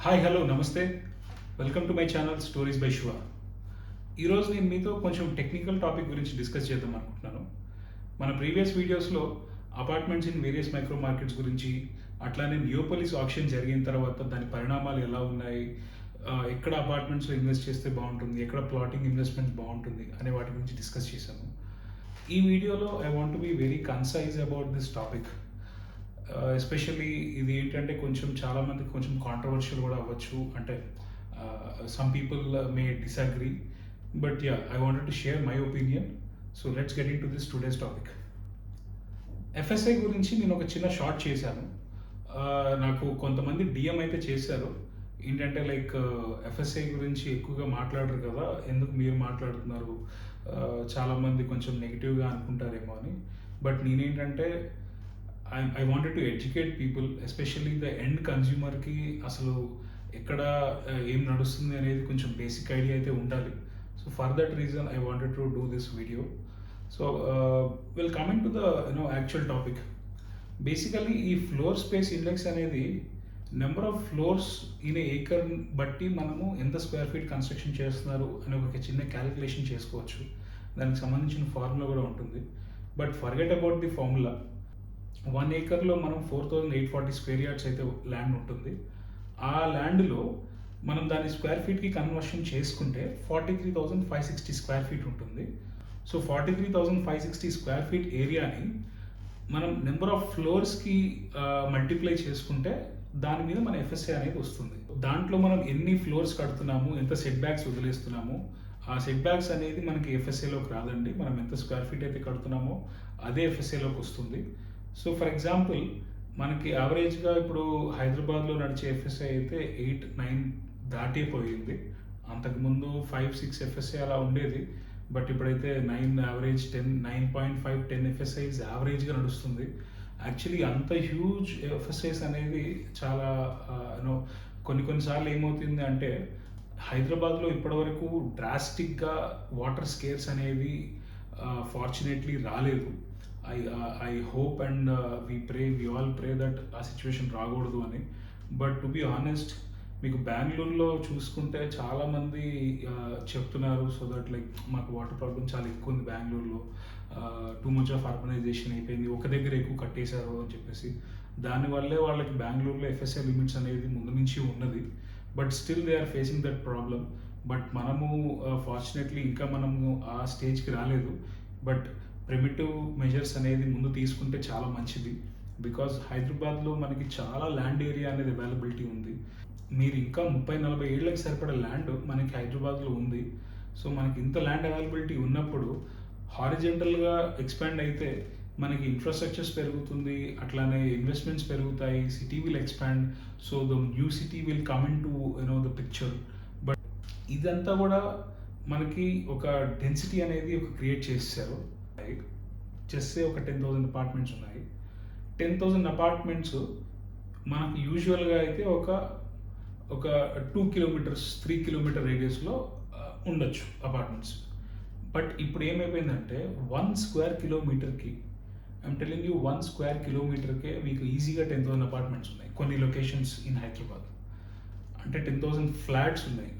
Hi hello నమస్తే. Welcome to my channel stories by Shiva. ఈరోజు నేను మీతో కొంచెం టెక్నికల్ టాపిక్ గురించి డిస్కస్ చేద్దాం అనుకుంటున్నాను. మన ప్రీవియస్ వీడియోస్లో apartments in various micro markets గురించి, అట్లానే నియోపోలిస్ ఆక్షన్ జరిగిన తర్వాత దాని పరిణామాలు ఎలా ఉన్నాయి, ఎక్కడ అపార్ట్మెంట్స్లో ఇన్వెస్ట్ చేస్తే బాగుంటుంది, ఎక్కడ ప్లాటింగ్ ఇన్వెస్ట్మెంట్ బాగుంటుంది అనే వాటి గురించి డిస్కస్ చేశాను. ఈ వీడియోలో I want to be very concise about this topic. Especially ఇది ఏంటంటే కొంచెం చాలామందికి కొంచెం కాంట్రవర్షియల్ కూడా అవ్వచ్చు. అంటే some people may disagree, but yeah I wanted to share my opinion. So let's get in to this today's topic. FSI గురించి నేను ఒక చిన్న షార్ట్ చేశాను. నాకు కొంతమంది డిఎం అయితే చేశారు. ఏంటంటే లైక్ ఎఫ్ఎస్ఐ గురించి ఎక్కువగా మాట్లాడరు కదా, ఎందుకు మీరు మాట్లాడుతున్నారు, చాలామంది కొంచెం నెగిటివ్గా అనుకుంటారేమో అని. బట్ నేనేంటంటే I wanted to educate people, especially the end కన్జ్యూమర్కి అసలు ఎక్కడ ఏం నడుస్తుంది అనేది కొంచెం బేసిక్ ఐడియా అయితే ఉండాలి. So for that reason I wanted to do this video. So will coming to the actual topic. Basically ఈ ఫ్లోర్ స్పేస్ ఇండెక్స్ అనేది number of floors in acre బట్టి మనము ఎంత స్క్వేర్ ఫీట్ కన్స్ట్రక్షన్ చేస్తున్నారు అని ఒక చిన్న క్యాలిక్యులేషన్ చేసుకోవచ్చు. దానికి సంబంధించిన ఫార్ములా కూడా ఉంటుంది. But forget about the formula. 1 ఏకర్లో మనం 4840 స్క్వేర్ యార్డ్స్ అయితే ల్యాండ్ ఉంటుంది. ఆ ల్యాండ్లో మనం దాన్ని స్క్వేర్ ఫీట్కి కన్వర్షన్ చేసుకుంటే 43,560 స్క్వేర్ ఫీట్ ఉంటుంది. సో 43,560 స్క్వేర్ ఫీట్ ఏరియాని మనం నెంబర్ ఆఫ్ ఫ్లోర్స్కి మల్టిప్లై చేసుకుంటే దాని మీద మన ఎఫ్ఎస్ఐ అనేది వస్తుంది. దాంట్లో మనం ఎన్ని ఫ్లోర్స్ కడుతున్నాము, ఎంత సెట్ బ్యాక్స్ వదిలేస్తున్నాము, ఆ సెట్ బ్యాక్స్ అనేది మనకి ఎఫ్ఎస్ఐలోకి రాదండి. మనం ఎంత స్క్వేర్ ఫీట్ అయితే కడుతున్నామో అదే ఎఫ్ఎస్ఐలోకి వస్తుంది. సో ఫర్ ఎగ్జాంపుల్ మనకి యావరేజ్గా ఇప్పుడు హైదరాబాద్లో నడిచే ఎఫ్ఎస్ఐ అయితే 8-9 దాటిపోయింది. అంతకుముందు 5-6 ఎఫ్ఎస్ఐ అలా ఉండేది. బట్ ఇప్పుడైతే 9 యావరేజ్, 9.5-10 ఎఫ్ఎస్ఐస్ యావరేజ్గా నడుస్తుంది. యాక్చువల్లీ అంత హ్యూజ్ ఎఫ్ఎస్ఐస్ అనేది చాలా కొన్నిసార్లు ఏమవుతుంది అంటే హైదరాబాద్లో ఇప్పటివరకు డ్రాస్టిక్గా వాటర్ స్కేర్స్ అనేవి ఫార్చునేట్లీ రాలేదు. I hope and we all pray that ఆ సిచ్యువేషన్ రాకూడదు అని. బట్ టు బి ఆనెస్ట్, మీకు బెంగళూరులో చూసుకుంటే చాలామంది చెప్తున్నారు సో దట్ లైక్ మాకు వాటర్ ప్రాబ్లం చాలా ఎక్కువ ఉంది బెంగళూరులో, టూ మచ్ ఆఫ్ అర్బనైజేషన్ అయిపోయింది, ఒక దగ్గర ఎక్కువ కట్టేశారు అని చెప్పేసి. దానివల్లే వాళ్ళకి బెంగళూరులో ఎఫ్ఎస్ఐ లిమిట్స్ అనేది ముందు నుంచి ఉన్నది. But still they are facing that problem. But మనము ఫార్చునేట్లీ ఇంకా మనము ఆ స్టేజ్కి రాలేదు. బట్ ప్రిమిటివ్ మెజర్స్ అనేది ముందు తీసుకుంటే చాలా మంచిది. బికాజ్ హైదరాబాద్లో మనకి చాలా ల్యాండ్ ఏరియా అనేది అవైలబిలిటీ ఉంది. మీరు ఇంకా 30-40 ఏళ్ళకి సరిపడే ల్యాండ్ మనకి హైదరాబాద్లో ఉంది. సో మనకి ఇంత ల్యాండ్ అవైలబిలిటీ ఉన్నప్పుడు హారిజెంటల్గా ఎక్స్పాండ్ అయితే మనకి ఇన్ఫ్రాస్ట్రక్చర్స్ పెరుగుతుంది, అట్లానే ఇన్వెస్ట్మెంట్స్ పెరుగుతాయి, city will expand. So the new city will come in to the picture. But ఇదంతా కూడా మనకి ఒక డెన్సిటీ అనేది ఒక క్రియేట్ చేశారు. చేస్తే ఒక 10,000 అపార్ట్మెంట్స్ ఉన్నాయి. 10,000 అపార్ట్మెంట్స్ మనకు యూజువల్గా అయితే ఒక 2 కిలోమీటర్స్ 3 కిలోమీటర్ రేడియస్లో ఉండొచ్చు అపార్ట్మెంట్స్. బట్ ఇప్పుడు ఏమైపోయిందంటే 1 స్క్వేర్ కిలోమీటర్కి, ఐఎమ్ టెలింగ్ యూ, 1 స్క్వేర్ కిలోమీటర్కే మీకు ఈజీగా 10,000 అపార్ట్మెంట్స్ ఉన్నాయి కొన్ని లొకేషన్స్ ఇన్ హైదరాబాద్. అంటే 10,000 ఫ్లాట్స్ ఉన్నాయి.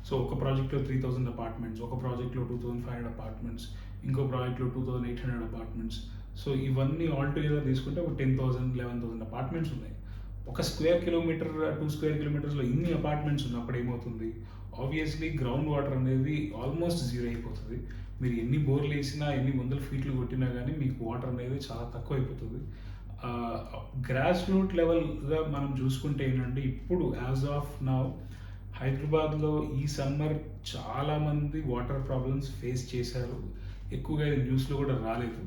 సో ఒక ప్రాజెక్ట్లో 3,000 అపార్ట్మెంట్స్, ఒక ప్రాజెక్ట్లో 2,500 అపార్ట్మెంట్స్, ఇంకో ప్రాజెక్ట్లో 2,800 అపార్ట్మెంట్స్. సో ఇవన్నీ ఆల్ టుగెదర్ తీసుకుంటే ఒక 10,000, 11,000 అపార్ట్మెంట్స్ ఉన్నాయి. ఒక స్క్వేర్ కిలోమీటర్ 2 స్క్వేర్ కిలోమీటర్స్లో ఇన్ని అపార్ట్మెంట్స్ ఉన్నప్పుడు ఏమవుతుంది, ఆబ్వియస్లీ గ్రౌండ్ వాటర్ అనేది ఆల్మోస్ట్ జీరో అయిపోతుంది. మీరు ఎన్ని బోర్లు వేసినా, ఎన్ని వందల ఫీట్లు కొట్టినా కానీ మీకు వాటర్ అనేది చాలా తక్కువ అయిపోతుంది. గ్రాస్ రూట్ లెవెల్గా మనం చూసుకుంటే ఏంటంటే ఇప్పుడు యాజ్ ఆఫ్ నౌ హైదరాబాద్లో ఈ సమ్మర్ చాలామంది వాటర్ ప్రాబ్లమ్స్ ఫేస్ చేశారు. ఎక్కువగా ఇది న్యూస్లో కూడా రాలేదు.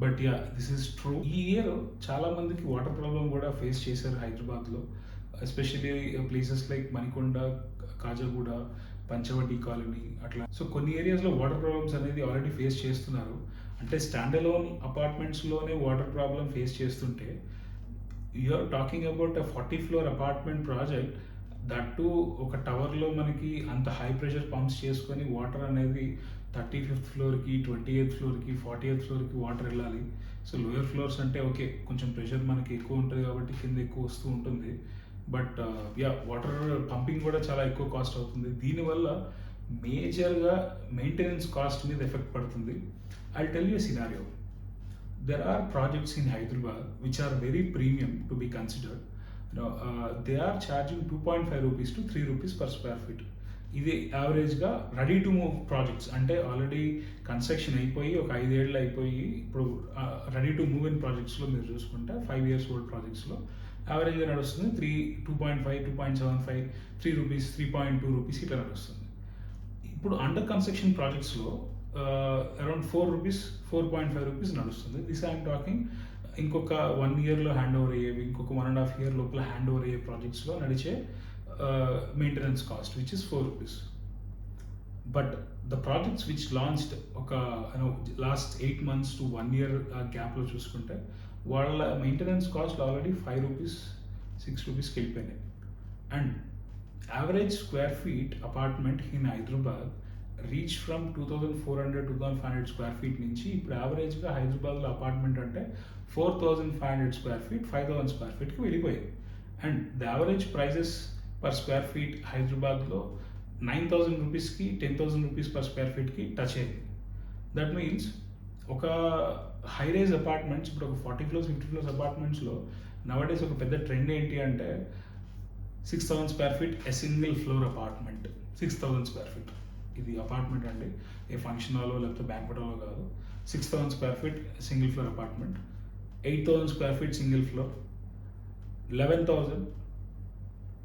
But yeah, this is true. ఈ ఇయర్ చాలామందికి వాటర్ ప్రాబ్లం కూడా ఫేస్ చేశారు హైదరాబాద్లో, especially places like Manikonda, Kajaguda, Panchavati colony అట్లా. సో కొన్ని ఏరియాస్లో వాటర్ ప్రాబ్లమ్స్ అనేది ఆల్రెడీ ఫేస్ చేస్తున్నారు. అంటే స్టాండ్ అలోన్ అపార్ట్మెంట్స్లోనే వాటర్ ప్రాబ్లం ఫేస్ చేస్తుంటే you're talking about 40 floor apartment project. That ఒక టవర్లో మనకి అంత హై ప్రెషర్ పంప్స్ చేసుకొని వాటర్ అనేది 35th ఫ్లోర్కి, 28th ఫ్లోర్కి, 40th ఫ్లోర్కి వాటర్ వెళ్ళాలి. సో లోయర్ ఫ్లోర్స్ అంటే ఓకే, కొంచెం ప్రెషర్ మనకి ఎక్కువ ఉంటుంది కాబట్టి కింద ఎక్కువ వస్తూ ఉంటుంది. బట్ వాటర్ పంపింగ్ కూడా చాలా ఎక్కువ కాస్ట్ అవుతుంది. దీనివల్ల మేజర్గా మెయింటెనెన్స్ కాస్ట్ మీద ఎఫెక్ట్ పడుతుంది. I tell you scenario. There are projects in Hyderabad which are very premium to be considered. They are charging 2.5 rupees to 3 rupees per square feet. ఇది యావరేజ్గా రెడీ టు మూవ్ ప్రాజెక్ట్స్, అంటే already construction అయిపోయి ఒక 5 ఏళ్ళు అయిపోయి ఇప్పుడు ready to move in ప్రాజెక్ట్స్లో మీరు చూసుకుంటే 5 years ఓల్డ్ ప్రాజెక్ట్స్లో యావరేజ్గా నడుస్తుంది 2.5, 2.75, 3 రూపీస్, 3.2 రూపీస్ ఇట్లా నడుస్తుంది. ఇప్పుడు అండర్ కన్స్ట్రక్షన్ ప్రాజెక్ట్స్లో అరౌండ్ 4 రూపీస్, 4.5 రూపీస్ నడుస్తుంది. దిస్ ఐఎమ్ టాకింగ్ ఇంకొక 1 yearలో హ్యాండ్ ఓవర్ అయ్యేవి, ఇంకొక 1.5 year లోపల హ్యాండ్ ఓవర్ అయ్యే ప్రాజెక్ట్స్లో నడిచే maintenance cost which is 4 rupees. But the projects which launched ఒక లాస్ట్ 8 months to 1 year గ్యాప్లో చూసుకుంటే వాళ్ళ మెయింటెనెన్స్ కాస్ట్ ఆల్రెడీ 5 రూపీస్, 6 రూపీస్కి వెళ్ళిపోయినాయి. And average square feet apartment in Hyderabad reach from 2400, 2500 square feet నుంచి ఇప్పుడు యావరేజ్గా హైదరాబాద్లో అపార్ట్మెంట్ అంటే 4500 స్క్వేర్ ఫీట్, 5000 స్క్వేర్ ఫీట్కి వెళ్ళిపోయాయి. And the average prices per square feet హైదరాబాద్లో 9000 రూపీస్కి, 10,000 రూపీస్ పర్ స్క్వేర్ ఫీట్కి టచ్ అయింది. దట్ మీన్స్ ఒక హై రైజ్ అపార్ట్మెంట్స్, ఇప్పుడు ఒక 40 floors, 50 floors అపార్ట్మెంట్స్లో నవడేస్ ఒక పెద్ద ట్రెండ్ ఏంటి అంటే 6000 square feet a single floor apartment. 6000 square feet ఇది అపార్ట్మెంట్ అండి, ఏ ఫంక్షన్ హాలో లేకపోతే బ్యాంక్వెట్ హాలో కాదు. 6000 square feet single floor apartment, 8000 square feet single floor, 11,000,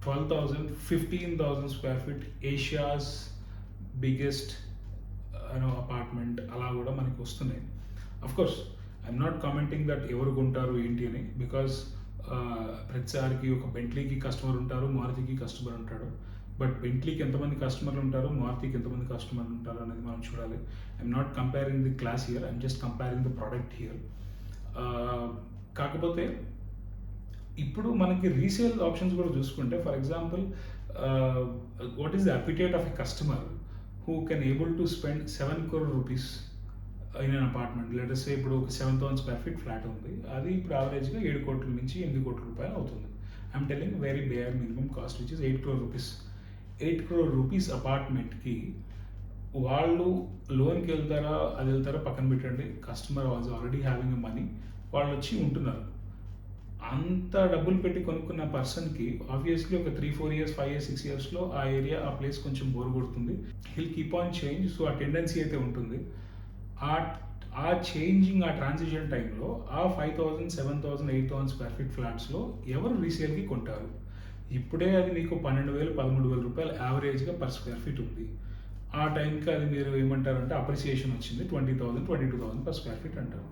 12,000, 15,000 square feet Asia's biggest apartment అలా కూడా మనకి వస్తున్నాయి. Of course I'm not commenting that ఎవరు కొంటారు ఏంటి అని, బికాస్ ప్రతిసారికి ఒక బెంట్లీకి కస్టమర్ ఉంటారు, మారుతికి కస్టమర్ ఉంటాడు. బట్ బెంట్లీకి ఎంతమంది కస్టమర్లు ఉంటారు, మారుతికి ఎంతమంది కస్టమర్లు ఉంటారు అనేది మనం చూడాలి. I'm not comparing the class here, I'm just comparing the product here. కాకపోతే ఇప్పుడు మనకి రీసేల్ ఆప్షన్స్ కూడా చూసుకుంటే, for example what is the appetite of a customer who can able to spend 7 crore rupees in an apartment. Let's say ఇప్పుడు ఒక 7,000 square feet flat ఉంది, అది ఇప్పుడు యావరేజ్గా 7 కోట్ల నుంచి 8 కోట్ల రూపాయలు అవుతుంది. I'm telling very bear minimum cost which is 8 crore rupees. 8 crore rupees అపార్ట్మెంట్కి వాళ్ళు లోన్కి వెళ్తారా, అది వెళ్తారా పక్కన పెట్టండి. Customer was already having a money, వాళ్ళు వచ్చి ఉంటున్నారు. అంత డబ్బులు పెట్టి కొనుక్కున్న పర్సన్కి ఆబ్వియస్లీ ఒక 3-4 years, 5 years, 6 yearsలో ఆ ఏరియా, ఆ ప్లేస్ కొంచెం బోర్ కొడుతుంది. Hill keep on change. So ఆ టెండెన్సీ అయితే ఉంటుంది. ఆ చేంజింగ్, ఆ ట్రాన్సిషన్ టైంలో ఆ 5,000, 7,000, 8,000 స్క్వేర్ ఫీట్ ఫ్లాట్స్లో ఎవరు రీసేల్కి కొంటారు? ఇప్పుడే అది మీకు 12,000, 13,000 రూపాయలు యావరేజ్గా పర్ స్క్వేర్ ఫీట్ ఉంది. ఆ టైంకి అది మీరు ఏమంటారంటే అప్రిసియేషన్ వచ్చింది 20,000, 22,000 పర్ స్క్వేర్ ఫీట్ అంటారు.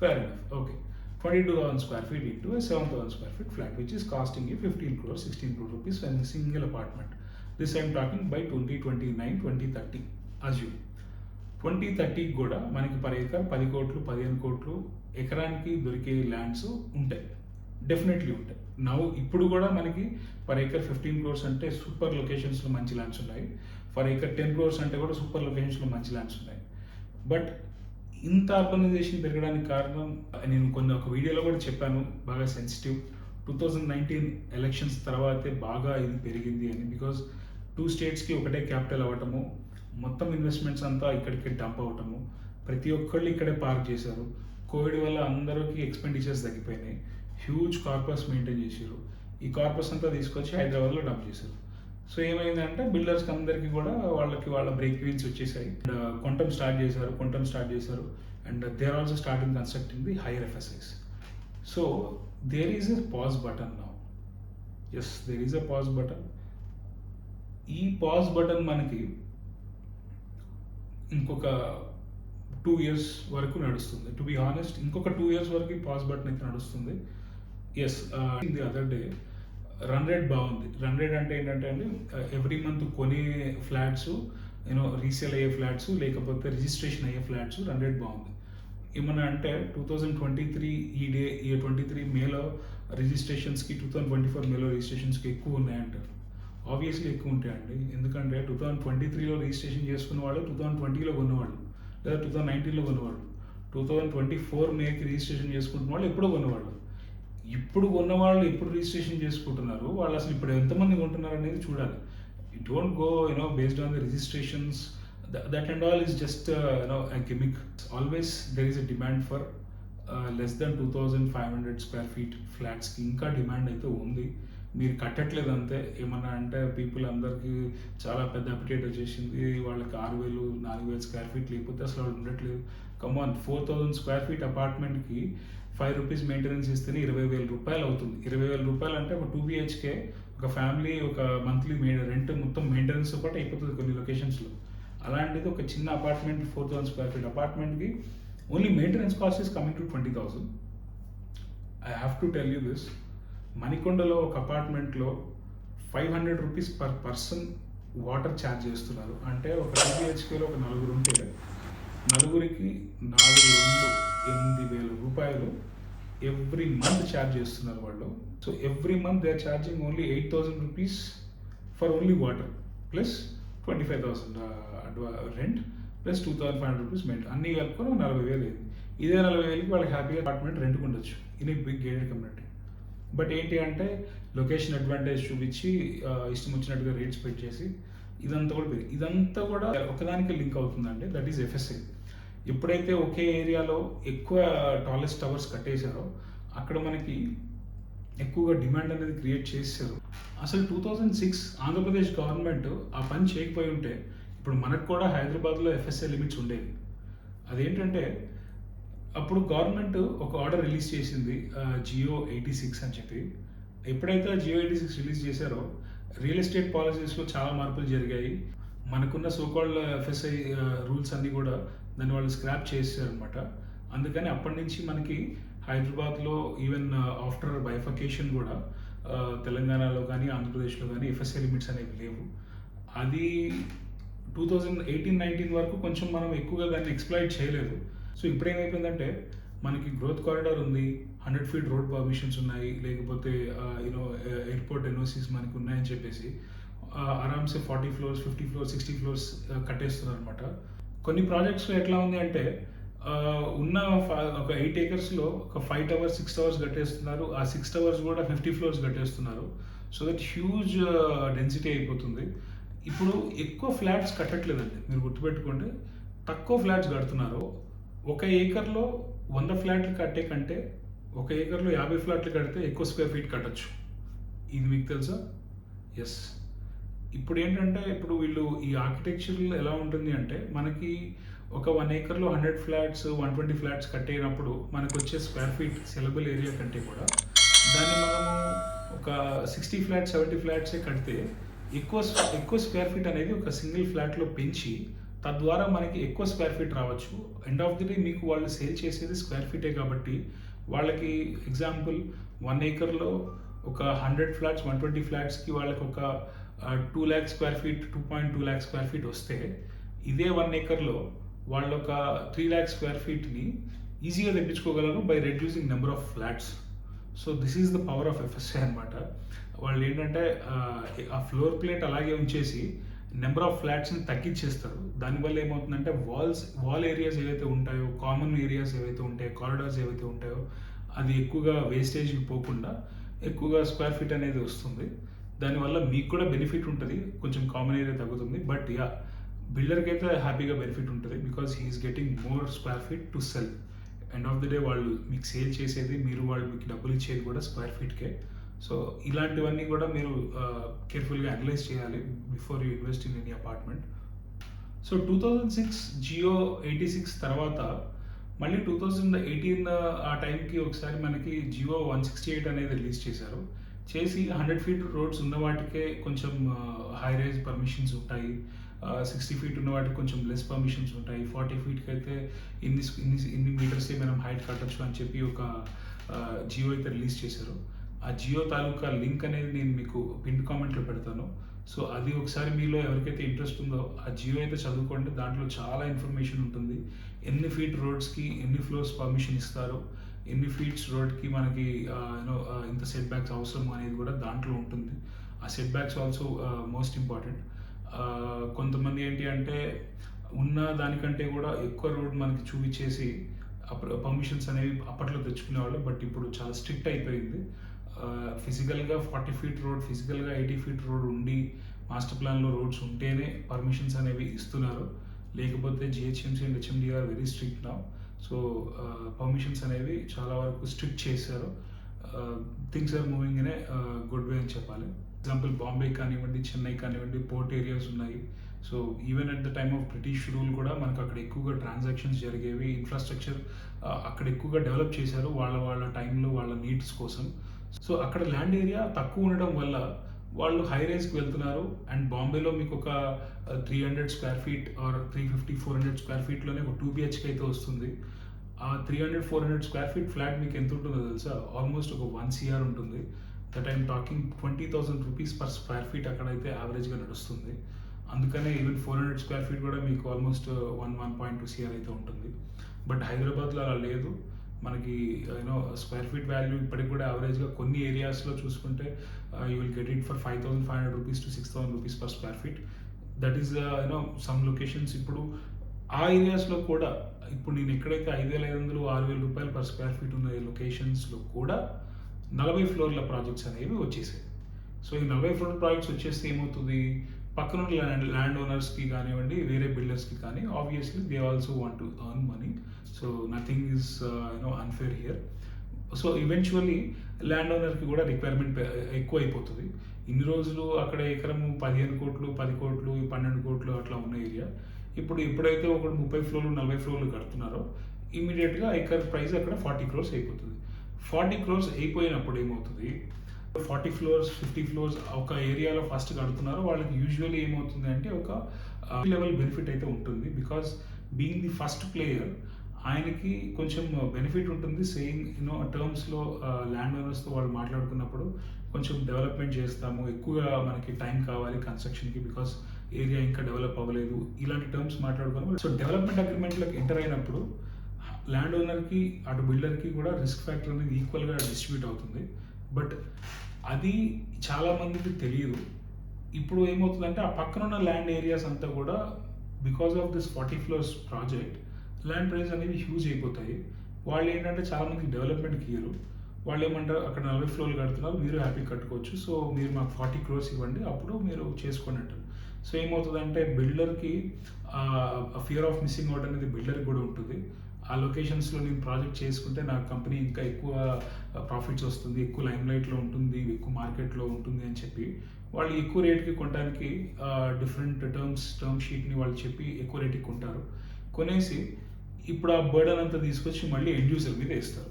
Fair enough, okay. 22,000 square feet into a 7,000 square feet flat, which is costing you 15 crore, 16 crore rupees in a single apartment. This I am talking by 2029, 2030. Assume 2030 కూడా మనకి per acre 10 కోట్లు, 15 కోట్లు ఎకరానికి దొరికే lands ఉంటాయి, definitely ఉంటాయి. ఇప్పుడు కూడా మనకి పర్ ఏకర్ 15 crores అంటే సూపర్ లొకేషన్స్లో మంచి ల్యాండ్స్ ఉన్నాయి. పర్ ఏకర్ 10 crores అంటే కూడా సూపర్ లొకేషన్స్లో మంచి ల్యాండ్స్ ఉన్నాయి. బట్ ఇంత అర్బనైజేషన్ పెరగడానికి కారణం నేను ఒక వీడియోలో కూడా చెప్పాను, బాగా సెన్సిటివ్. 2019 ఎలక్షన్స్ తర్వాతే బాగా ఇది పెరిగింది అని. బికాజ్ 2 స్టేట్స్కి ఒకటే క్యాపిటల్ అవ్వటము, మొత్తం ఇన్వెస్ట్మెంట్స్ అంతా ఇక్కడికి డంప్ అవ్వటము, ప్రతి ఒక్కళ్ళు ఇక్కడే పార్క్ చేశారు. కోవిడ్ వల్ల అందరికీ ఎక్స్పెండిచర్స్ తగ్గిపోయినాయి. హ్యూజ్ కార్పస్ మెయింటైన్ చేశారు. ఈ కార్పస్ అంతా తీసుకొచ్చి హైదరాబాద్లో డంప్ చేశారు. సో ఏమైందంటే బిల్డర్స్కి అందరికీ కూడా వాళ్ళ బ్రేక్ ఈవెన్స్ వచ్చేసాయి. కొంటం స్టార్ట్ చేశారు and they are also starting constructing the higher FSIs. So there is a pause button now. Yes, there is a pause button. ఈ పాజ్ బటన్ మనకి ఇంకొక 2 years వరకు నడుస్తుంది. టు బి హానెస్ట్, ఇంకొక 2 years వరకు ఈ పాజ్ బటన్ అయితే నడుస్తుంది. Yes, the other day run rate బాగుంది. రన్ రేట్ అంటే ఏంటంటే అండి, ఎవ్రీ మంత్ కొనే ఫ్లాట్స్, రీసేల్ అయ్యే ఫ్లాట్స్, లేకపోతే రిజిస్ట్రేషన్ అయ్యే ఫ్లాట్స్ రన్ రేట్ బాగుంది. ఏమన్నా అంటే 2023 ఈ 23 మేలో రిజిస్ట్రేషన్స్కి 2024 మేలో రిజిస్ట్రేషన్స్కి ఎక్కువ ఉన్నాయంటారు. ఆబ్వియస్లీ ఎక్కువ ఉంటాయండి. ఎందుకంటే 2023లో రిజిస్ట్రేషన్ చేసుకున్న వాళ్ళు 2020లో కొన్నవాళ్ళు, లేదా 2019లో కొన్నవాళ్ళు, 2024 మేకి రిజిస్ట్రేషన్ చేసుకుంటున్న వాళ్ళు ఎప్పుడో కొన్నవాళ్ళు. ఇప్పుడు కొన్న వాళ్ళు ఎప్పుడు రిజిస్ట్రేషన్ చేసుకుంటున్నారు, వాళ్ళు అసలు ఇప్పుడు ఎంతమంది కొంటున్నారు అనేది చూడాలి. You don't go based on the registrations. That and all is just a gimmick. Always there is a demand for less than 2500 square feet flats కి ఇంకా డిమాండ్ అయితే ఉంది. మీరు కట్టట్లేదు అంతే. ఏమన్నా అంటే పీపుల్ అందరికీ చాలా పెద్ద అప్డేట్ వచ్చేసింది, వాళ్ళకి 6000 4000 స్క్వేర్ ఫీట్ లేకపోతే అసలు వాళ్ళు ఉండట్లేదు. కమాన్, 4000 స్క్వేర్ ఫీట్ అపార్ట్మెంట్కి 5 రూపీస్ మెయింటెనెన్స్ ఇస్తేనే 20,000 రూపాయలు అవుతుంది. 20,000 రూపాయలు అంటే ఒక 2 BHK ఒక ఫ్యామిలీ ఒక మంత్లీ రెంట్ మొత్తం మెయింటెనెన్స్ ఒకటి అయిపోతుంది కొన్ని లొకేషన్స్లో. అలాంటిది ఒక చిన్న అపార్ట్మెంట్ 4000 స్క్వేర్ ఫీట్ అపార్ట్మెంట్కి only maintenance cost is coming to 20,000. I have to tell you this. మణికొండలో ఒక అపార్ట్మెంట్లో 500 rupees per person water charge చేస్తున్నారు. అంటే ఒక 2 BHKలో ఒక నలుగురు ఉంటే నలుగురికి 8,000 రూపాయలు ఎవ్రీ మంత్ ఛార్జ్ చేస్తున్నారు వాళ్ళు. So every month they are charging only 8,000 రూపీస్ for only water plus 25,000 rent plus 2,500 rupees మెంట్ అన్నీ కలుపుకొని 40,000 అయింది. ఇదే 40,000కి వాళ్ళకి హ్యాపీగా అపార్ట్మెంట్ రెంట్కి ఉండొచ్చు in a big gated community. But ఏంటి అంటే లొకేషన్ అడ్వాంటేజ్ చూపించి ఇష్టం వచ్చినట్టుగా రేట్స్ పెట్ చేసి ఇదంతా కూడా ఒకదానికి లింక్ అవుతుందండి. That is FSI. ఎప్పుడైతే ఒకే ఏరియాలో ఎక్కువ టాలెస్ట్ టవర్స్ కట్టేశారో అక్కడ మనకి ఎక్కువగా డిమాండ్ అనేది క్రియేట్ చేశారు. అసలు 2006 ఆంధ్రప్రదేశ్ గవర్నమెంట్ ఆ పని చేయకపోయి ఉంటే ఇప్పుడు మనకు కూడా హైదరాబాద్లో FSI లిమిట్స్ ఉండేవి. అదేంటంటే అప్పుడు గవర్నమెంట్ ఒక ఆర్డర్ రిలీజ్ చేసింది, జియో 86 అని చెప్పి. ఎప్పుడైతే జియో 86 రిలీజ్ చేశారో రియల్ ఎస్టేట్ పాలసీస్లో చాలా మార్పులు జరిగాయి. మనకున్న సోకాల్డ్ FSI రూల్స్ అన్నీ కూడా దాన్ని వాళ్ళు స్క్రాప్ చేశారనమాట. అందుకని అప్పటి నుంచి మనకి హైదరాబాద్లో ఈవెన్ ఆఫ్టర్ బైఫర్కేషన్ కూడా తెలంగాణలో కానీ ఆంధ్రప్రదేశ్లో కానీ FSI లిమిట్స్ అనేవి లేవు. అది 2018-19 వరకు కొంచెం మనం ఎక్కువగా దాన్ని ఎక్స్ప్లాయిట్ చేయలేదు. సో ఇప్పుడు ఏమైపోయిందంటే మనకి గ్రోత్ కారిడార్ ఉంది, 100 feet రోడ్ పర్మిషన్స్ ఉన్నాయి, లేకపోతే ఎయిర్పోర్ట్ NOCs మనకు ఉన్నాయని చెప్పేసి ఆరామ్సే 40 floors 50 floors 60 floors కట్టేస్తున్నారు అనమాట. కొన్ని ప్రాజెక్ట్స్లో ఎట్లా ఉంది అంటే ఉన్న ఒక 8 acresలో ఒక 5 towers 6 towers కట్టేస్తున్నారు. ఆ 6 towers కూడా 50 floors కట్టేస్తున్నారు. సో దట్ హ్యూజ్ డెన్సిటీ అయిపోతుంది. ఇప్పుడు ఎక్కువ ఫ్లాట్స్ కట్టట్లేదండి, మీరు గుర్తుపెట్టుకోండి. తక్కువ ఫ్లాట్స్ కడుతున్నారు. 1 acreలో 100 ఫ్లాట్లు కట్టే కంటే 1 acreలో 50 ఫ్లాట్లు కడితే ఎక్కువ స్క్వేర్ ఫీట్ కట్టచ్చు. ఇది మీకు తెలుసా? ఎస్. ఇప్పుడు ఏంటంటే ఇప్పుడు వీళ్ళు ఈ ఆర్కిటెక్చర్ ఎలా ఉంటుంది అంటే మనకి ఒక 1 acreలో 100 ఫ్లాట్స్ 120 ఫ్లాట్స్ కట్టేటప్పుడు మనకు వచ్చే స్క్వేర్ ఫీట్ సెలబుల్ ఏరియా కంటే కూడా దాన్ని మనము ఒక 60 ఫ్లాట్స్ 70 ఫ్లాట్సే కడితే ఎక్కువ స్క్వేర్ ఫీట్ అనేది ఒక సింగిల్ ఫ్లాట్లో పెంచి తద్వారా మనకి ఎక్కువ స్క్వేర్ ఫీట్ రావచ్చు. ఎండ్ ఆఫ్ ది డే మీకు వాళ్ళు సేల్ చేసేది స్క్వేర్ ఫీటే కాబట్టి వాళ్ళకి ఎగ్జాంపుల్ 1 acreలో ఒక 100 ఫ్లాట్స్ 120 ఫ్లాట్స్కి వాళ్ళకి ఒక 2 lakh square feet 2.2 lakh square feet వస్తే ఇదే 1 acreలో వాళ్ళు ఒక 3 lakh స్క్వేర్ ఫీట్ని ఈజీగా తెప్పించుకోగలరు by reducing number of flats. So this is the power of FSI అనమాట. వాళ్ళు ఏంటంటే ఆ ఫ్లోర్ ప్లేట్ అలాగే ఉంచేసి నెంబర్ ఆఫ్ ఫ్లాట్స్ని తగ్గించేస్తారు. దానివల్ల ఏమవుతుందంటే వాల్ ఏరియాస్ ఏవైతే ఉంటాయో, కామన్ ఏరియాస్ ఏవైతే ఉంటాయో, కారిడార్స్ ఏవైతే ఉంటాయో అది ఎక్కువగా వేస్టేజ్కి పోకుండా ఎక్కువగా స్క్వేర్ ఫీట్ అనేది వస్తుంది. దానివల్ల మీకు కూడా బెనిఫిట్ ఉంటుంది, కొంచెం కామన్ ఏరియా తగ్గుతుంది. బట్ బిల్డర్కి అయితే హ్యాపీగా బెనిఫిట్ ఉంటుంది because he's getting more square feet to sell. End of the day వాళ్ళు మీకు సేల్ చేసేది, వాళ్ళు మీకు డబ్బులు ఇచ్చేది కూడా స్క్వేర్ ఫీట్కే. సో ఇలాంటివన్నీ కూడా మీరు కేర్ఫుల్గా అనలైజ్ చేయాలి before you invest in any apartment. So 2006 GO 86 తర్వాత మళ్ళీ 2018 ఆ టైంకి ఒకసారి మనకి జియో 168 అనేది రిలీజ్ చేశారు. చేసి 100 feet రోడ్స్ ఉన్న వాటికే కొంచెం హై రైజ్ పర్మిషన్స్ ఉంటాయి, 60 feet ఉన్న వాటికి కొంచెం లెస్ పర్మిషన్స్ ఉంటాయి, 40 feetకి అయితే ఇన్ని మీటర్సే మనం హైట్ కట్టచ్చు అని చెప్పి ఒక జియో అయితే రిలీజ్ చేశారు. ఆ జియో తాలూకా లింక్ అనేది నేను మీకు పిన్ కామెంట్లో పెడతాను. సో అది ఒకసారి మీలో ఎవరికైతే ఇంట్రెస్ట్ ఉందో ఆ జియో అయితే చదువుకోండి. దాంట్లో చాలా ఇన్ఫర్మేషన్ ఉంటుంది. ఎన్ని ఫీట్ రోడ్స్కి ఎన్ని ఫ్లోర్స్ పర్మిషన్ ఇస్తారు, ఎన్ని ఫీట్స్ రోడ్కి మనకి ఇంత సెట్ బ్యాక్స్ అవసరం అనేది కూడా దాంట్లో ఉంటుంది. ఆ set backs also most important. కొంతమంది ఏంటి అంటే ఉన్న దానికంటే కూడా ఎక్కువ రోడ్ మనకి చూపించేసి పర్మిషన్స్ అనేవి అప్పట్లో తెచ్చుకునేవాళ్ళు, బట్ ఇప్పుడు చాలా స్ట్రిక్ట్ అయిపోయింది. ఫిజికల్గా 40 ఫీట్ రోడ్, ఫిజికల్గా 80 ఫీట్ రోడ్ ఉండి మాస్టర్ ప్లాన్లో రోడ్స్ ఉంటేనే పర్మిషన్స్ అనేవి ఇస్తున్నారు. లేకపోతే GHMC and HMD are very strict now. So permissions అనేవి చాలా వరకు స్ట్రిక్ట్ చేశారు. Things are moving in a good way అని చెప్పాలి. ఎగ్జాంపుల్ బాంబే కానివ్వండి, చెన్నై కానివ్వండి, పోర్ట్ ఏరియాస్ ఉన్నాయి. So even at the time of British rule కూడా మనకు అక్కడ ఎక్కువగా ట్రాన్సాక్షన్స్ జరిగేవి. ఇన్ఫ్రాస్ట్రక్చర్ అక్కడ ఎక్కువగా డెవలప్ చేశారు వాళ్ళ టైంలో, వాళ్ళ నీడ్స్ కోసం. సో అక్కడ ల్యాండ్ ఏరియా తక్కువ ఉండడం వల్ల వాళ్ళు హై రైజ్కి వెళ్తున్నారు. అండ్ బాంబేలో మీకు ఒక 300 స్క్వేర్ ఫీట్ ఆర్ 350, 400 స్క్వేర్ ఫీట్లోనే ఒక 2 BHK అయితే వస్తుంది. ఆ 300, 400 స్క్వేర్ ఫీట్ ఫ్లాట్ మీకు ఎంత ఉంటుందో తెలుసా? ఆల్మోస్ట్ ఒక 1 CR ఉంటుంది. That I'm talking 20,000 rupees per square feet అక్కడైతే యావరేజ్గా నడుస్తుంది. అందుకనే ఈవెన్ 400 స్క్వేర్ ఫీట్ కూడా మీకు ఆల్మోస్ట్ 1.2 CR అయితే ఉంటుంది. బట్ హైదరాబాద్లో అలా లేదు. మనకి యూనో స్క్వేర్ ఫీట్ వాల్యూ ఇప్పటికి కూడా యావరేజ్గా కొన్ని ఏరియాస్లో చూసుకుంటే you will get it for 5,500 rupees to 6,000 rupees per square feet. That is you know some locations. ఇప్పుడు ఆ ఏరియాస్లో కూడా ఇప్పుడు నేను ఎక్కడైతే 5,500, 6,000 రూపాయలు పర్ స్క్వేర్ ఫీట్ ఉన్న లొకేషన్స్లో కూడా 40 ఫ్లోర్ల ప్రాజెక్ట్స్ అనేవి వచ్చేసాయి. సో ఈ 40 ఫ్లోర్ ప్రాజెక్ట్స్ వచ్చేస్తే ఏమవుతుంది, పక్కన ల్యాండ్ ఓనర్స్కి కానివ్వండి, వేరే బిల్డర్స్కి కానీ obviously they also want to earn money. So nothing is unfair here. So eventually land ఓనర్కి కూడా రిక్వైర్మెంట్ ఎక్కువ అయిపోతుంది. ఇన్ని రోజులు అక్కడ ఎకరము 15 కోట్లు, 10 కోట్లు, 12 కోట్లు అట్లా ఉన్న ఏరియా ఎప్పుడైతే ఒక 30 ఫ్లోర్లు, 40 ఫ్లోర్లు కడుతున్నారో ఇమీడియట్గా ఎకర్ ప్రైస్ అక్కడ 40 crores అయిపోతుంది. 40 crores అయిపోయినప్పుడు ఏమవుతుంది, 40 ఫ్లోర్స్, 50 ఫ్లోర్స్ ఒక ఏరియాలో ఫస్ట్ కడుతున్నారో వాళ్ళకి యూజువల్లీ ఏమవుతుంది అంటే ఒక లెవెల్ బెనిఫిట్ అయితే ఉంటుంది. Because being the first player ఆయనకి కొంచెం బెనిఫిట్ ఉంటుంది. సేయింగ్ టర్మ్స్లో ల్యాండ్ ఓనర్స్తో వాళ్ళు మాట్లాడుకున్నప్పుడు కొంచెం డెవలప్మెంట్ చేస్తాము, ఎక్కువగా మనకి టైం కావాలి కన్స్ట్రక్షన్కి బికాస్ ఏరియా ఇంకా డెవలప్ అవ్వలేదు, ఇలాంటి టర్మ్స్ మాట్లాడుకున్నాము. సో డెవలప్మెంట్ అగ్రిమెంట్లోకి ఎంటర్ అయినప్పుడు ల్యాండ్ ఓనర్కి అటు బిల్డర్కి కూడా రిస్క్ ఫ్యాక్టర్ అనేది ఈక్వల్గా డిస్ట్రిబ్యూట్ అవుతుంది. బట్ అది చాలామందికి తెలియదు. ఇప్పుడు ఏమవుతుందంటే ఆ పక్కన ఉన్న ల్యాండ్ ఏరియాస్ అంతా కూడా because of this 40 floors project land price అనేవి హ్యూజ్ అయిపోతాయి. వాళ్ళు ఏంటంటే చాలామందికి డెవలప్మెంట్కి ఇయ్యరు. వాళ్ళు ఏమంటారు, అక్కడ 40 ఫ్లోర్లు కడుతున్నారు, మీరు హ్యాపీ కట్టుకోవచ్చు, సో మీరు మాకు 40 crores ఇవ్వండి, అప్పుడు మీరు చేసుకోండి అంటారు. సో ఏమవుతుందంటే బిల్డర్కి ఫియర్ ఆఫ్ మిస్సింగ్ అవుట్ అనేది బిల్డర్కి కూడా ఉంటుంది. ఆ లొకేషన్స్లో నేను ప్రాజెక్ట్ చేసుకుంటే నా కంపెనీ ఇంకా ఎక్కువ ప్రాఫిట్స్ వస్తుంది, ఎక్కువ లైమ్ లైట్లో ఉంటుంది, ఎక్కువ మార్కెట్లో ఉంటుంది అని చెప్పి వాళ్ళు ఎక్కువ రేట్కి కొనడానికి డిఫరెంట్ టర్మ్ షీట్ని వాళ్ళు చెప్పి ఎక్కువ రేట్కి కొంటారు. కొనేసి ఇప్పుడు ఆ బర్డన్ అంతా తీసుకొచ్చి మళ్ళీ ఎండ్ యూజర్ మీద వేస్తారు.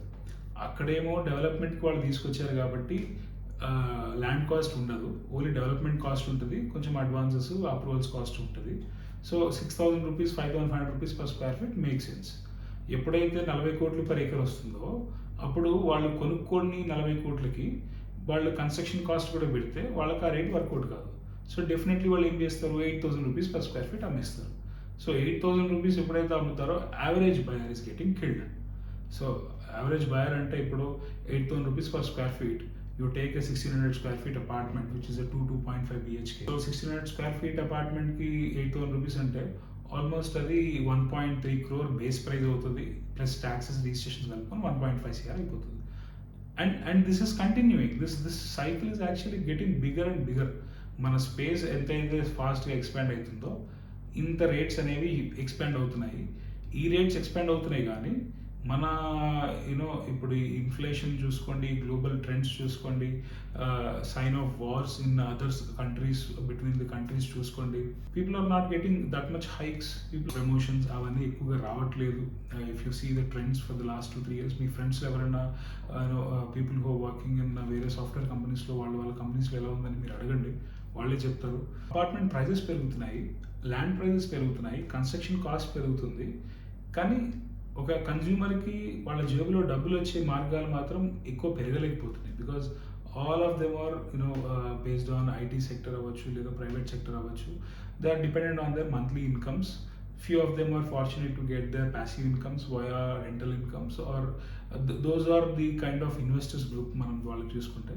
అక్కడేమో డెవలప్మెంట్కి వాళ్ళు తీసుకొచ్చారు కాబట్టి ల్యాండ్ కాస్ట్ ఉండదు, ఓన్లీ డెవలప్మెంట్ కాస్ట్ ఉంటుంది, కొంచెం అడ్వాన్సెస్, అప్రూవల్స్ కాస్ట్ ఉంటుంది. So 6,000 rupees, 5,500 rupees per square feet make sense. ఎప్పుడైతే 40 కోట్లు పర్ ఏకర్ వస్తుందో అప్పుడు వాళ్ళు కొనుక్కొని 40 కోట్లకి వాళ్ళు కన్స్ట్రక్షన్ కాస్ట్ కూడా పెడితే వాళ్ళకి ఆ రేట్ వర్కౌట్ కాదు. సో డెఫినెట్లీ వాళ్ళు ఏం చేస్తారు, 8,000 రూపీస్ పర్ స్క్వేర్ ఫీట్ అమ్మేస్తారు. సో 8,000 రూపీస్ ఎప్పుడైతే అమ్ముతారో average buyer is getting killed. So average buyer అంటే ఇప్పుడు 8,000 rupees per square feet, you take a 1,600 square feet apartment which is a 2.5 BHK. So 1,600 square feet apartment ki 8,000 rupees ante almost అది 1.3 crore base price అవుతుంది, plus taxes, registrations కలుపుకొని 1.5 CR అయిపోతుంది. And this is continuing, this cycle is actually getting bigger and bigger. మన space ఎంతైతే ఫాస్ట్గా expand అవుతుందో ఇంత rates అనేవి ఎక్స్పాండ్ అవుతున్నాయి. ఈ రేట్స్ ఎక్స్పాండ్ అవుతున్నాయి కానీ మన ఇప్పుడు ఇన్ఫ్లేషన్ చూసుకోండి, గ్లోబల్ ట్రెండ్స్ చూసుకోండి, sign of wars in others countries, between the countries చూసుకోండి, people are not getting that much hikes, people promotions అవన్నీ ఎక్కువగా రావట్లేదు. If you see the trends for the last 2-3 years, మీ ఫ్రెండ్స్ ఎవరైనా people who working in వేరే software కంపెనీస్లో వాళ్ళ కంపెనీస్లో ఎలా ఉందని మీరు అడగండి, వాళ్ళే చెప్తారు. అపార్ట్మెంట్ ప్రైజెస్ పెరుగుతున్నాయి, ల్యాండ్ ప్రైజెస్ పెరుగుతున్నాయి, కన్స్ట్రక్షన్ కాస్ట్ పెరుగుతుంది, కానీ ఒక కన్జ్యూమర్కి వాళ్ళ జేబులో డబ్బులు వచ్చే మార్గాలు మాత్రం ఎక్కువ పెరగలేకపోతున్నాయి. Because all of them are based on IT sector అవ్వచ్చు, లేదా ప్రైవేట్ సెక్టర్ అవ్వచ్చు, they are dependent on their monthly incomes. Few of them are fortunate to get their passive incomes via rental incomes, or those are the kind of investors group మనం వాళ్ళకి చూసుకుంటే.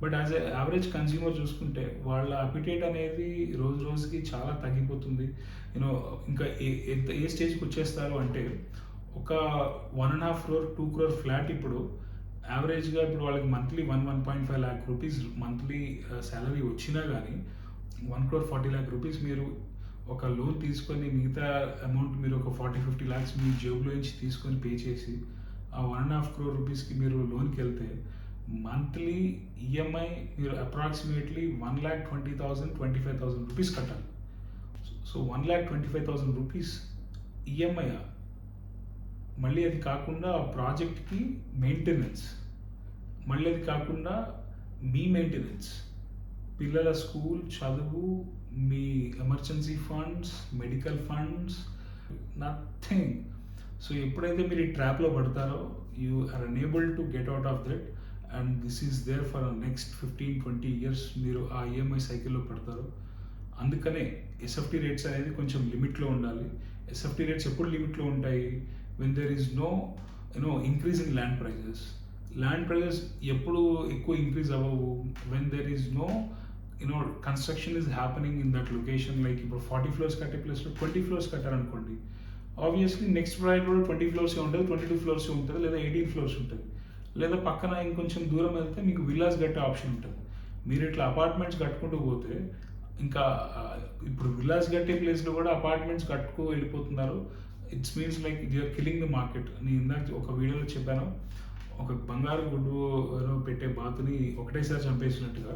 But as a average consumer చూసుకుంటే వాళ్ళ appetite అనేది రోజు రోజుకి చాలా తగ్గిపోతుంది. ఇంకా ఏ స్టేజ్కి వచ్చేస్తారు అంటే ఒక 1.5 crore 2 crore ఫ్లాట్ ఇప్పుడు యావరేజ్గా ఇప్పుడు వాళ్ళకి monthly 1.5 lakh rupees monthly salary వచ్చినా కానీ 1 crore 40 lakh రూపీస్ మీరు ఒక లోన్ తీసుకొని మిగతా అమౌంట్ మీరు ఒక 40-50 lakhs మీ జేబులో నుంచి తీసుకొని పే చేసి ఆ 1.5 crore రూపీస్కి మీరు లోన్కి వెళ్తే మంత్లీ ఈఎంఐ మీరు అప్రాక్సిమేట్లీ 1,20,000-25,000 రూపీస్ కట్టాలి. So 1,25,000 rupees EMI. మళ్ళీ అది కాకుండా ఆ ప్రాజెక్ట్కి మెయింటెనెన్స్, మళ్ళీ అది కాకుండా మీ మెయింటెనెన్స్, పిల్లల స్కూల్ చదువు, మీ emergency funds, medical funds, nothing. So ఎప్పుడైతే మీరు ఈ ట్రాప్లో పడతారో you are unable to get out of that and this is there for next 15-20 years మీరు ఆ ఈఎంఐ సైకిల్లో పడతారు. అందుకనే ఎస్ఎఫ్టీ రేట్స్ అనేది కొంచెం లిమిట్లో ఉండాలి. ఎస్ఎఫ్టీ రేట్స్ ఎప్పుడు లిమిట్లో ఉంటాయి? When there is no increase in land prices. Land prices ఎప్పుడు ఎక్కువ ఇంక్రీజ్ అవ్వవు when there is no construction is happening in that location. Like ఇప్పుడు 40 floors కట్టే ప్లేస్లో 20 floors కట్టారనుకోండి, ఆబ్వియస్లీ నెక్స్ట్ ప్రాజెక్ట్ కూడా 20 floors ఉంటుంది, 22 floors ఉంటుంది, లేదా 18 floors ఉంటుంది. లేదా పక్కన ఇంకొంచెం దూరం వెళ్తే మీకు విల్లాస్ కట్టే ఆప్షన్ ఉంటుంది. మీరు ఇట్లా అపార్ట్మెంట్స్ కట్టుకుంటూ పోతే ఇంకా ఇప్పుడు విల్లాస్ కట్టే ప్లేస్లో కూడా అపార్ట్మెంట్స్ కట్టుకు వెళ్ళిపోతున్నారు. It's means like they are killing the market. నేను ఇందాక ఒక వీడియోలో చెప్పాను, ఒక బంగారు గుడ్డు పెట్టే బాతుని ఒకటేసారి చంపేసినట్టుగా.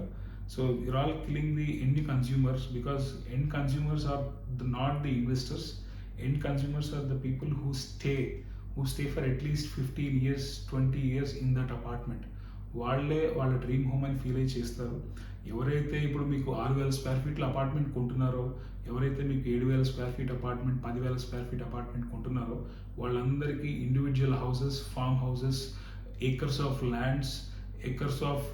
So you're all killing the end consumers because end consumers are not the investors. End consumers are the people who stay for at least 15 years 20 years in that apartment. వాళ్ళే వాళ్ళ డ్రీమ్ హోమ్ అని feel అయ్యి చేస్తారు. ఎవరైతే ఇప్పుడు మీకు 6,000 square feet apartment కొంటున్నారో, ఎవరైతే మీకు 7,000 square feet apartment, 10,000 square feet apartment కొంటున్నారో వాళ్ళందరికీ individual houses, farm houses, acres of lands, acres of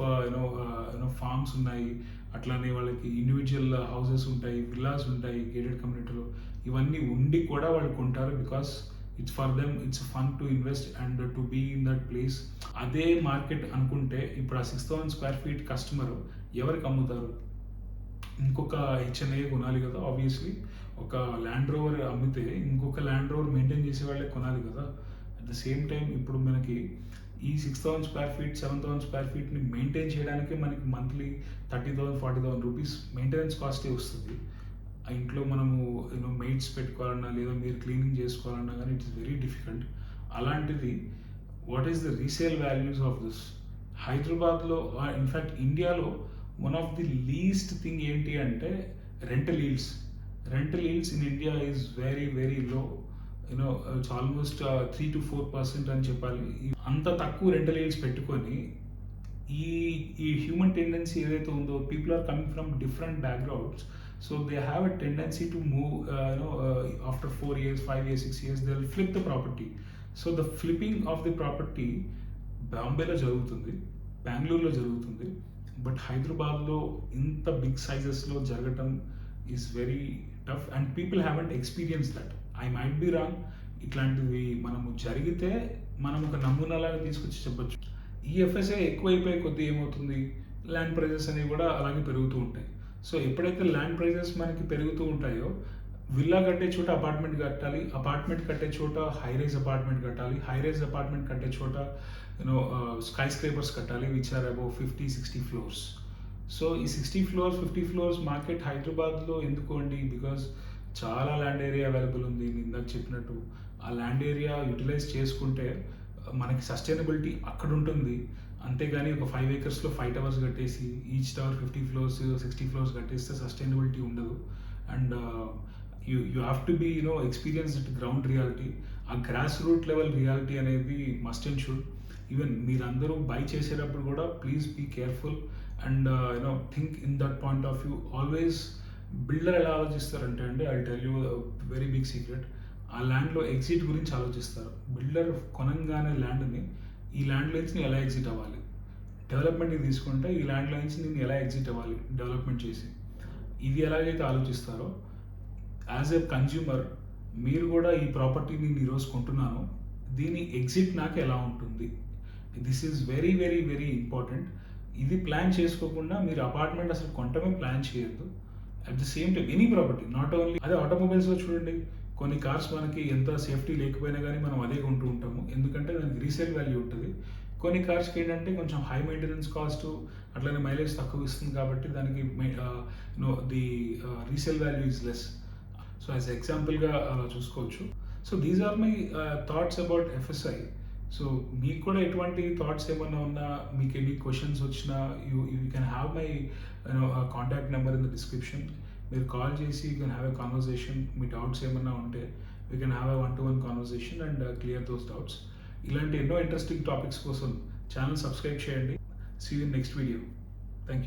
farms ఉన్నాయి. అట్లానే వాళ్ళకి ఇండివిజువల్ హౌసెస్ ఉంటాయి, విల్లాస్ ఉంటాయి గేటెడ్ కమ్యూనిటీలో. ఇవన్నీ ఉండి కూడా వాళ్ళు కొంటారు because it's for them, it's fun to invest and to be in that place. అదే మార్కెట్ అనుకుంటే ఇప్పుడు ఆ 6,000 square feet కస్టమర్ ఎవరికి అమ్ముతారు? ఇంకొక హెచ్ఎన్ఏ కొనాలి కదా ఆబ్వియస్లీ. ఒక ల్యాండ్ రోవర్ అమ్మితే ఇంకొక ల్యాండ్ రోవర్ మెయింటైన్ చేసే వాళ్ళే కొనాలి కదా. అట్ ద సేమ్ టైం ఇప్పుడు మనకి ఈ 6,000 square feet 7,000 square feetని మెయింటైన్ చేయడానికి మనకి మంత్లీ 30,000-40,000 రూపీస్ మెయింటెనెన్స్ కాస్టే వస్తుంది. ఆ ఇంట్లో మనము మెయిడ్స్ పెట్టుకోవాలన్నా లేదా మీరు క్లీనింగ్ చేసుకోవాలన్నా కానీ ఇట్స్ వెరీ డిఫికల్ట్. అలాంటిది what is the resale values of this? హైదరాబాద్లో ఇన్ఫ్యాక్ట్ ఇండియాలో one of the least thing ఏంటి అంటే rental yields. Rental yields in India is very very low. It's almost 3-4% అని చెప్పాలి. అంత తక్కువ రెంటల్ ఈల్డ్స్ పెట్టుకొని ఈ హ్యూమన్ టెండెన్సీ ఏదైతే ఉందో, people are coming from different backgrounds. So they have a tendency to move, after 4 years, 5 years, 6 years, they'll flip the property. So the flipping of the property బాంబేలో జరుగుతుంది, బెంగళూరులో జరుగుతుంది, but హైదరాబాద్లో ఇంత బిగ్ సైజెస్లో జరగటం is very tough and people haven't experience that. I might be wrong. ఇట్లాంటివి మనము జరిగితే మనం ఒక నమూనాలాగా తీసుకొచ్చి చెప్పొచ్చు. ఈ ఎఫ్ఎస్ఐ ఎక్కువైపోయే కొద్దీ ఏమవుతుంది, ల్యాండ్ ప్రైజెస్ అనేవి కూడా అలాగే పెరుగుతూ ఉంటాయి. సో ఎప్పుడైతే ల్యాండ్ ప్రైజెస్ మనకి పెరుగుతూ ఉంటాయో, విల్లా కట్టే చోట అపార్ట్మెంట్ కట్టాలి, అపార్ట్మెంట్ కట్టే చోట హైరైజ్ అపార్ట్మెంట్ కట్టాలి, హైరైజ్ అపార్ట్మెంట్ కట్టే చోట స్కై స్క్రేపర్స్ కట్టాలి which are above 50-60 floors. So ఈ 60 floors 50 floors మార్కెట్ హైదరాబాద్లో ఎందుకు అండి? బికాజ్ చాలా ల్యాండ్ ఏరియా అవైలబుల్ ఉంది. నేను ఇందాక చెప్పినట్టు ఆ ల్యాండ్ ఏరియా యూటిలైజ్ చేసుకుంటే మనకి సస్టైనబిలిటీ అక్కడ ఉంటుంది. అంతేగాని ఒక 5 acresలో 5 towers కట్టేసి ఈచ్ టవర్ 50 floors 60 floors కట్టేస్తే సస్టైనబిలిటీ ఉండదు. And you have to be experience it ground reality. ఆ గ్రాస్ రూట్ లెవెల్ రియాలిటీ అనేది మస్ట్ అండ్ షుడ్. ఈవెన్ మీరందరూ బై చేసేటప్పుడు కూడా please be careful and think in that point of view. Always builder ఎలా ఆలోచిస్తారంటే అండి, I tell you very big secret, ఆ ల్యాండ్లో ఎగ్జిట్ గురించి ఆలోచిస్తారు. బిల్డర్ కొనంగానే ల్యాండ్ని ఈ ల్యాండ్లో నుంచి నేను ఎలా ఎగ్జిట్ అవ్వాలి, డెవలప్మెంట్కి తీసుకుంటే ఈ ల్యాండ్లో నుంచి నేను ఎలా ఎగ్జిట్ అవ్వాలి డెవలప్మెంట్ చేసి, ఇది ఎలాగైతే ఆలోచిస్తారో యాజ్ ఎ కన్జ్యూమర్ మీరు కూడా ఈ ప్రాపర్టీని నేను ఈరోజు కొంటున్నాను, దీని ఎగ్జిట్ నాకు ఎలా ఉంటుంది, this is very very very important. ఇది ప్లాన్ చేసుకోకుండా మీరు అపార్ట్మెంట్ అసలు కొంటమే ప్లాన్ చేయొద్దు. At the same time any property, not only అదే ఆటోమొబైల్స్లో చూడండి, కొన్ని కార్స్ మనకి ఎంత సేఫ్టీ లేకపోయినా కానీ మనం అదే కొంటూ ఉంటాము, ఎందుకంటే దానికి రీసేల్ వాల్యూ ఉంటుంది. కొన్ని కార్స్కి ఏంటంటే కొంచెం హై మెయింటెనెన్స్ కాస్ట్, అట్లనే మైలేజ్ తక్కువ ఇస్తుంది కాబట్టి దానికి the resale value is less. So as ఎగ్జాంపుల్గా చూసుకోవచ్చు. So these are my thoughts about FSI. So మీకు కూడా ఎటువంటి థాట్స్ ఏమన్నా ఉన్నా, మీకు ఎన్ని క్వశ్చన్స్ వచ్చినా, you can have my contact number in the description. మీరు కాల్ చేసి you can have a conversation. మీ డౌట్స్ ఏమన్నా ఉంటే we can have a 1-to-1 conversation and clear those doubts. ఇలాంటి ఎన్నో ఇంట్రెస్టింగ్ టాపిక్స్ కోసం ఛానల్ సబ్స్క్రైబ్ చేయండి. See you in next video. Thank you.